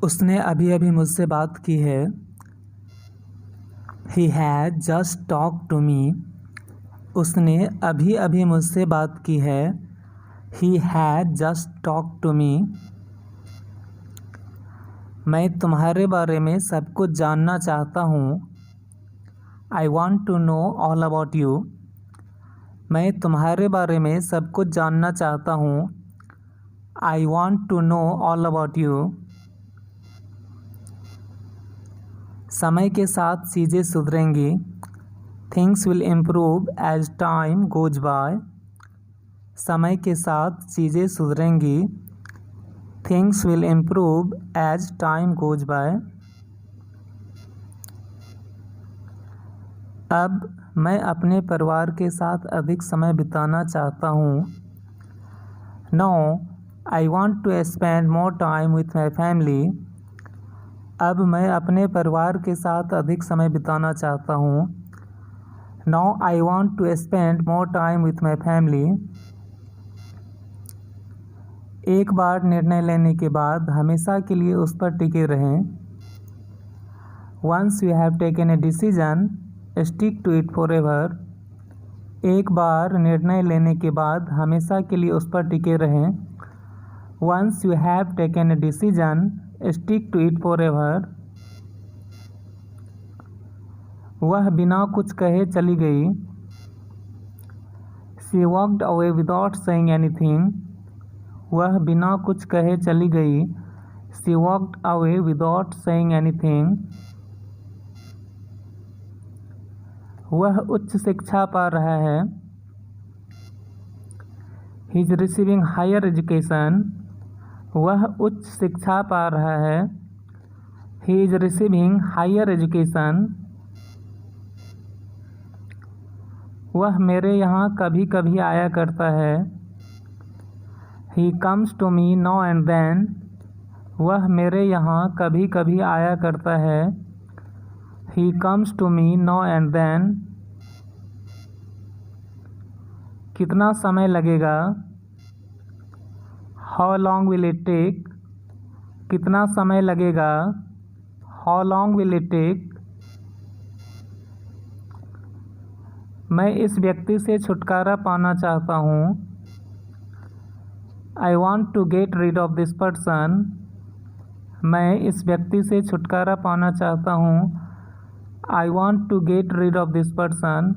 उसने अभी अभी मुझसे बात की है। He had just talked to me. उसने अभी अभी मुझसे बात की है। He had just talked to me. मैं तुम्हारे बारे में सब कुछ जानना चाहता हूँ। I want to know all about you. मैं तुम्हारे बारे में सब कुछ जानना चाहता हूँ। I want to know all about you. समय के साथ चीज़ें सुधरेंगी। Things will improve as time goes by. समय के साथ चीज़ें सुधरेंगी। Things will improve as time goes by. अब मैं अपने परिवार के साथ अधिक समय बिताना चाहता हूँ। Now I want to spend more time with my family. अब मैं अपने परिवार के साथ अधिक समय बिताना चाहता हूँ। Now I want to spend more time with my family. एक बार निर्णय लेने के बाद हमेशा के लिए उस पर टिके रहें। Once you have taken a decision, stick to it forever. एक बार निर्णय लेने के बाद हमेशा के लिए उस पर टिके रहें। Once you have taken a decision, stick to it forever. वह बिना कुछ कहे चली गई। She walked away without saying anything. वह बिना कुछ कहे चली गई। She walked away without saying anything. वह उच्च शिक्षा पा रहा है। He is receiving higher education. वह उच्च शिक्षा पा रहा है। He is receiving higher education. वह मेरे यहाँ कभी कभी आया करता है। He comes to me now and then. वह मेरे यहाँ कभी कभी आया करता है। He comes to me now and then. कितना समय लगेगा? How long will it take? कितना समय लगेगा? How long will it take? मैं इस व्यक्ति से छुटकारा पाना चाहता हूँ। I want to get rid of this person. मैं इस व्यक्ति से छुटकारा पाना चाहता हूँ। I want to get rid of this person.